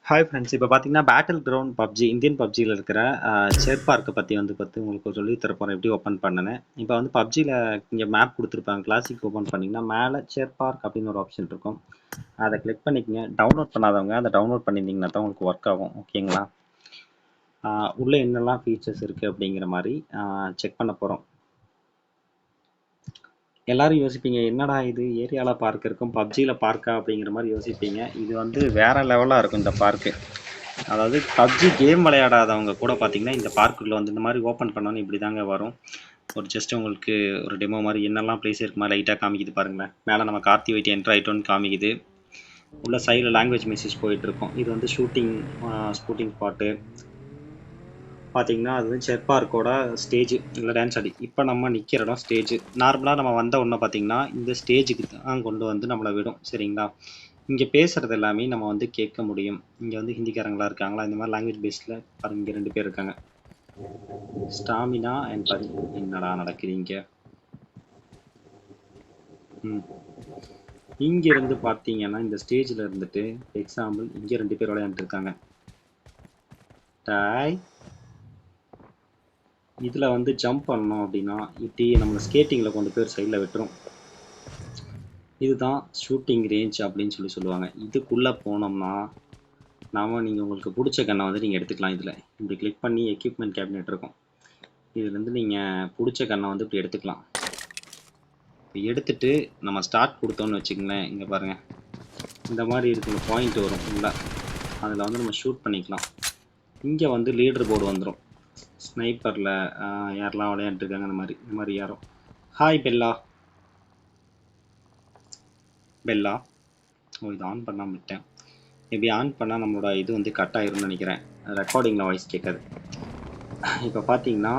Hi friends. இப்போ பார்த்தீங்கன்னா battle ground PUBG Indian பப்ஜியில் இருக்கிற செர் பார்க்கை பற்றி உங்களுக்கு சொல்லி தரப்போகிறேன் எப்படி ஓப்பன் பண்ணேன்னு. இப்போ வந்து பப்ஜியில் இங்கே மேப் கொடுத்துருப்பாங்க. கிளாசிக் ஓப்பன் பண்ணிங்கன்னா மேலே செர் பார்க் அப்படின்னு ஒரு ஆப்ஷன் இருக்கும். அதை கிளிக் பண்ணிக்கங்க. டவுன்லோட் பண்ணாதவங்க அதை டவுன்லோட் பண்ணியிருந்தீங்கன்னா தான் உங்களுக்கு ஒர்க் ஆகும். ஓகேங்களா? உள்ளே என்னெல்லாம் ஃபீச்சர்ஸ் இருக்குது அப்படிங்கிற மாதிரி செக் பண்ண போகிறோம். எல்லாரும் யோசிப்பீங்க, என்னடா இது ஏரியாவில் பார்க் இருக்கும், பப்ஜியில் பார்க்கா அப்படிங்கிற மாதிரி யோசிப்பீங்க. இது வந்து வேற லெவலாக இருக்கும் இந்த பார்க்கு. அதாவது பப்ஜி கேம் விளையாடாதவங்க கூட பார்த்தீங்கன்னா இந்த பார்க்குள்ள வந்து இந்த மாதிரி ஓப்பன் பண்ணோன்னு இப்படி தாங்க வரும். ஒரு ஜஸ்ட் உங்களுக்கு ஒரு டெமோ மாதிரி என்னெல்லாம் பிளேஸ் இருக்குமா லைட்டாக காமிக்குது பாருங்களேன். மேலே நம்ம கார்த்தி வைட்டி என்ட்ரு ஆகிட்டோன்னு காமிக்குது. உள்ள சைடில் லாங்குவேஜ் மெசேஜ் போயிட்டுருக்கோம். இது வந்து ஷூட்டிங் ஸ்பாட்டு பார்த்தீங்கன்னா அது வந்து செர் பார்க்கோட ஸ்டேஜ் இல்லை டான்ஸ் ஆடி. இப்போ நம்ம நிற்கிற இடம் ஸ்டேஜ். நார்மலாக நம்ம வந்த உடனே பார்த்தீங்கன்னா இந்த ஸ்டேஜுக்கு தான் கொண்டு வந்து நம்மளை விடும். சரிங்களா? இங்கே பேசுகிறது எல்லாமே நம்ம வந்து கேட்க முடியும். இங்கே வந்து ஹிந்திக்காரங்களா இருக்காங்களா, இந்த மாதிரி லாங்குவேஜ் பேஸில் பாருங்க. இங்கே 2 பேர் இருக்காங்க. ஸ்டாமினா அண்ட் என்னடா நடக்குது இங்கே. இங்கே இருந்து பார்த்தீங்கன்னா இந்த ஸ்டேஜில் இருந்துட்டு எக்ஸாம்பிள் இங்கே 2 பேர் விளையாண்டுட்டு இருக்காங்க. டாய் இதில் வந்து ஜம்ப் பண்ணோம் அப்படின்னா இப்படி நம்ம ஸ்கேட்டிங்கில் கொண்டு போய் ஒரு சைடில் விட்டுரும். இதுதான் ஷூட்டிங் ரேஞ்ச் அப்படின்னு சொல்லுவாங்க. இதுக்குள்ளே போனோம்னா நீங்கள் உங்களுக்கு பிடிச்ச கன்னை வந்து நீங்கள் எடுத்துக்கலாம். இதில் இப்படி கிளிக் பண்ணி எக்யூப்மெண்ட் கேபினெட் இருக்கும். இதுலேருந்து நீங்கள் பிடிச்ச கன்னை வந்து இப்படி எடுத்துக்கலாம். இப்போ எடுத்துட்டு நம்ம ஸ்டார்ட் கொடுத்தோன்னு வச்சுக்கங்களேன். இங்கே பாருங்கள், இந்த மாதிரி இருக்கிற பாயிண்ட் வரும் இல்லை, அதில் வந்து நம்ம ஷூட் பண்ணிக்கலாம். இங்கே வந்து லீடர் போர்டு வந்துடும். ஸ்னைப்பரில் யாரெல்லாம் விளையாண்டுருக்காங்க இந்த மாதிரி யாரும். Hi Bella. இது ஆன் பண்ணாமல் விட்டேன். மேபி ஆன் பண்ணால் நம்மளோட இது வந்து கட் ஆயிரும்னு நினைக்கிறேன். ரெக்கார்டிங்கில் வாய்ஸ் கேட்காது. இப்போ பார்த்தீங்கன்னா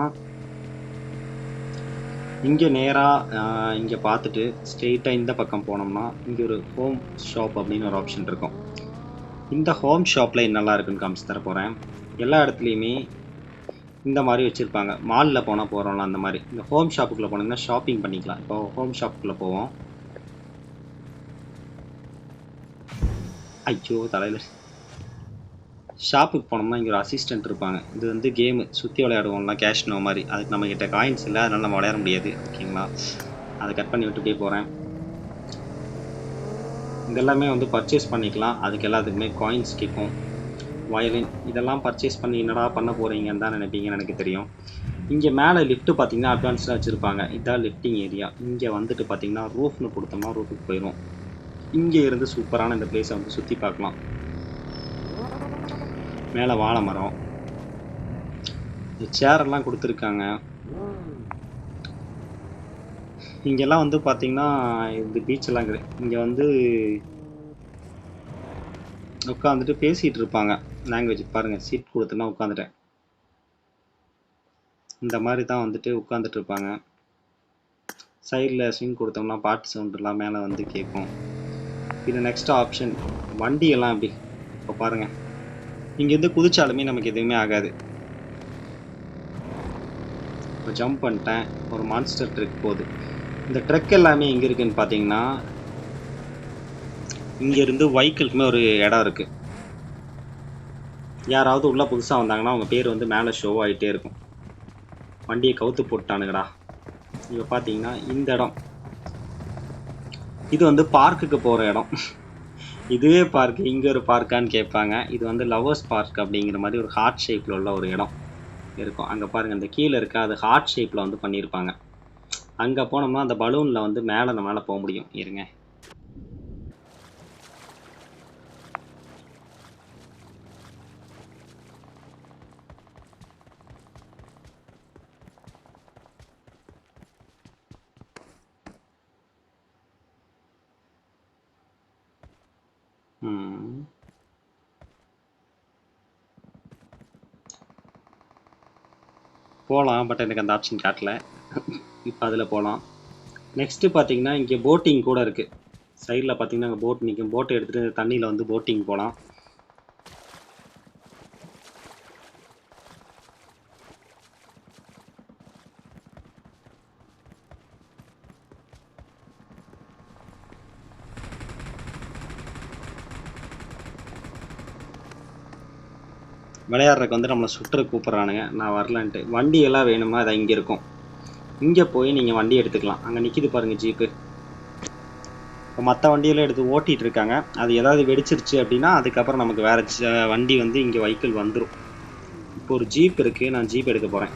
இங்கே நேராக இங்கே பார்த்துட்டு ஸ்ட்ரெயிட்டாக இந்த பக்கம் போனோம்னா இங்கே ஒரு ஹோம் ஷாப் அப்படின்னு ஒரு ஆப்ஷன் இருக்கும். இந்த ஹோம் ஷாப்பில் என்னெல்லாம் இருக்குன்னு காமிச்சு தர போகிறேன். எல்லா இடத்துலையுமே இந்த மாதிரி வச்சுருப்பாங்க. மாலில் போனால் போகிறோம்ல அந்த மாதிரி. இந்த ஹோம் ஷாப்புக்குள்ளே போனோம்னா ஷாப்பிங் பண்ணிக்கலாம். இப்போ ஹோம் ஷாப்புக்குள்ளே போவோம். ஐயோ தலையில். ஷாப்புக்கு போனோம்னா இங்கே ஒரு அசிஸ்டன்ட் இருப்பாங்க. இது வந்து கேமு சுற்றி விளையாடுவோம்லாம் கேஷ்னோ மாதிரி. அதுக்கு நம்மக்கிட்ட காயின்ஸ் இல்லை, அதனால் நம்ம விளையாட முடியாது. ஓகேங்களா? அதை கட் பண்ணி விட்டுட்டே போகிறேன். இதெல்லாமே வந்து பர்ச்சேஸ் பண்ணிக்கலாம். அதுக்கு எல்லாத்துக்குமே காயின்ஸ் கேட்கும். வயலின் இதெல்லாம் பர்ச்சேஸ் பண்ணி என்னடா பண்ண போகிறீங்கன்னு தான் நினைப்பீங்கன்னு எனக்கு தெரியும். இங்கே மேலே லிஃப்ட்டு பார்த்தீங்கன்னா அட்வான்ஸ்டாக வச்சுருப்பாங்க. இதான் லிஃப்டிங் ஏரியா. இங்கே வந்துட்டு பார்த்தீங்கன்னா ரூஃப்னு கொடுத்தோம்னா ரூஃபுக்கு போயிடும். இங்கே இருந்து சூப்பரான இந்த பிளேஸை வந்து சுற்றி பார்க்கலாம். மேலே வாழை மரம், சேரெல்லாம் கொடுத்துருக்காங்க. இங்கெல்லாம் வந்து பார்த்தீங்கன்னா இந்த பீச்செல்லாம் இருக்குது. இங்கே வந்து உட்காந்துட்டு பேசிகிட்டு இருப்பாங்க. லாங்குவேஜ் பாருங்கள், சீட் கொடுத்துன்னா உட்காந்துட்டேன். இந்த மாதிரி தான் வந்துட்டு உட்காந்துட்டு இருப்பாங்க. சைடில் ஸ்விங் கொடுத்தோம்னா பாட்டு சவுண்டெல்லாம் மேலே வந்து கேட்கும். இது நெக்ஸ்ட் ஆப்ஷன் வண்டியெல்லாம் அப்படி. இப்போ பாருங்கள், இங்கேருந்து குதிச்சாலுமே நமக்கு எதுவுமே ஆகாது. இப்போ ஜம்ப் பண்ணிட்டேன். ஒரு மான்ஸ்டர் ட்ரெக் போகுது. இந்த ட்ரெக் எல்லாமே எங்கே இருக்குதுன்னு பார்த்தீங்கன்னா இங்கேருந்து வைக்கிள்க்குமே ஒரு இடம் இருக்குது. யாராவது உள்ளே புதுசாக வந்தாங்கன்னா அவங்க பேர் வந்து மேலே ஷோ ஆகிட்டே இருக்கும். வண்டியை கவுத்து போட்டானுங்கடா. இப்போ பார்த்தீங்கன்னா இந்த இடம் இது வந்து பார்க்குக்கு போகிற இடம். இதுவே பார்க்கு, இங்கே ஒரு பார்க்கான்னு கேட்பாங்க. இது வந்து லவர்ஸ் பார்க் அப்படிங்கிற மாதிரி ஒரு ஹார்ட் ஷேப்பில் உள்ள ஒரு இடம் இருக்கும். அங்கே பாருங்கள், இந்த கீழே இருக்க அது ஹார்ட் ஷேப்பில் வந்து பண்ணியிருப்பாங்க. அங்கே போனோம்னா அந்த பலூனில் வந்து மேலே போக முடியும். இருங்க, போகலாம். பட் எனக்கு அந்த ஆப்ஷன் காட்டல. இப்போ அதில் போகலாம். நெக்ஸ்ட்டு பார்த்தீங்கன்னா இங்கே போட்டிங் கூட இருக்குது. சைடில் பார்த்தீங்கன்னா அங்கே போட் நிற்கும். போட்டை எடுத்துகிட்டு தண்ணியில் வந்து போட்டிங் போகலாம். விளையாடுறதுக்கு வந்து நம்மளை சுற்று கூப்பிட்றானுங்க. நான் வரலன்ட்டு. வண்டி எல்லாம் வேணுமா? அதை இங்கே இருக்கும். இங்கே போய் நீங்கள் வண்டி எடுத்துக்கலாம். அங்கே நிற்கிது பாருங்கள் ஜீப்பு. இப்போ மற்ற வண்டியெல்லாம் எடுத்து ஓட்டிகிட்டு இருக்காங்க. அது ஏதாவது வெடிச்சிருச்சு அப்படின்னா அதுக்கப்புறம் நமக்கு வேறு வண்டி வந்து இங்கே வெஹிக்கிள் வந்துடும். இப்போ ஒரு ஜீப் இருக்குது. நான் ஜீப் எடுக்க போகிறேன்.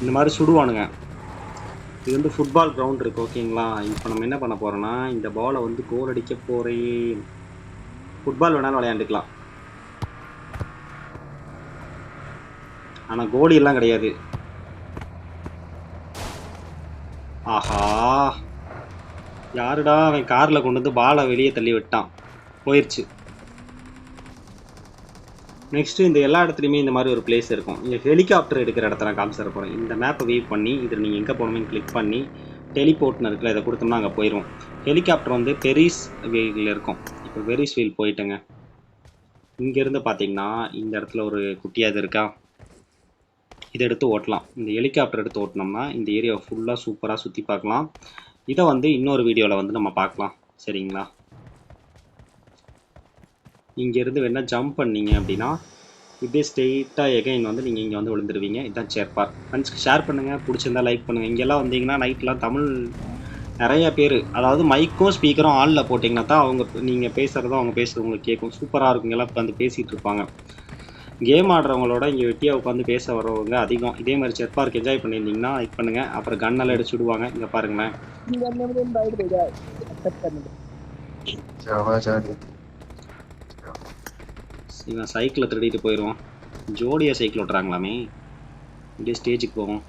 இந்த மாதிரி சுடுவானுங்க. இது வந்து ஃபுட்பால் கிரவுண்ட் இருக்குது, ஓகேங்களா? இப்போ நம்ம என்ன பண்ண போகிறோன்னா இந்த பாலை வந்து கோல் அடிக்க போகிறேன். ஃபுட்பால் வேணாலும் விளையாண்டுக்கலாம், ஆனால் கோலியெல்லாம் கிடையாது. ஆஹா, யாருடா அவன் காரில் கொண்டு வந்து பாலை வெளியே தள்ளி விட்டான். போயிடுச்சு. நெக்ஸ்ட்டு இந்த எல்லா இடத்துலையுமே இந்த மாதிரி ஒரு பிளேஸ் இருக்கும். இங்கே ஹெலிகாப்டர் எடுக்கிற இடத்த நான் காமிச்சிட போகிறேன். இந்த மேப்பை வீவ் பண்ணி இதில் நீங்கள் எங்கே போகணுமே கிளிக் பண்ணி டெலிபோர்ட்னு இருக்குல்ல, இதை கொடுத்தோம்னா அங்கே போயிடும். ஹெலிகாப்டர் வந்து பெரிஸ் வீல் இருக்கும். இப்போ பெரிஸ் வீல் போயிட்டுங்க. இங்கேருந்து பார்த்தீங்கன்னா இந்த இடத்துல ஒரு குட்டியாக இருக்கா, இதை எடுத்து ஓட்டலாம். இந்த ஹெலிகாப்டர் எடுத்து ஓட்டினோம்னா இந்த ஏரியாவை ஃபுல்லாக சூப்பராக சுற்றி பார்க்கலாம். இதை வந்து இன்னொரு வீடியோவில் வந்து நம்ம பார்க்கலாம், சரிங்களா? இங்கேருந்து வேணால் ஜம்ப் பண்ணிங்க அப்படின்னா இப்படியே ஸ்ட்ரெயிட்டாக எகைன் வந்து நீங்கள் இங்கே வந்து விழுந்துருவீங்க. இதுதான் சேர் பார்க். ஃப்ரெண்ட்ஸ்க்கு ஷேர் பண்ணுங்கள், பிடிச்சிருந்தா லைக் பண்ணுங்கள். இங்கெல்லாம் வந்தீங்கன்னா நைட்லாம் தமிழ் நிறைய பேர், அதாவது மைக்கும் ஸ்பீக்கரும் ஆளில் போட்டிங்கன்னா தான் அவங்க நீங்கள் பேசுகிறதும் அவங்க பேசுகிறது உங்களுக்கு கேட்கும். சூப்பராக இருக்கும். இங்கெல்லாம் உட்காந்து பேசிகிட்டு இருப்பாங்க. கேம் ஆடுறவங்களோட இங்கே வெட்டியாக உட்காந்து பேச வரவங்க அதிகம். இதே மாதிரி சேர் பார்க் என்ஜாய் பண்ணியிருந்தீங்கன்னா லைக் பண்ணுங்கள். அப்புறம் கன்னெல்லாம் எடுத்து விடுவாங்க. இங்கே பாருங்களேன். இவன் சைக்கிளை திருடிட்டு போயிடுவான். ஜோடியாக சைக்கிள் ஓட்டுறாங்களாமே. இப்படியே ஸ்டேஜுக்கு போவோம்.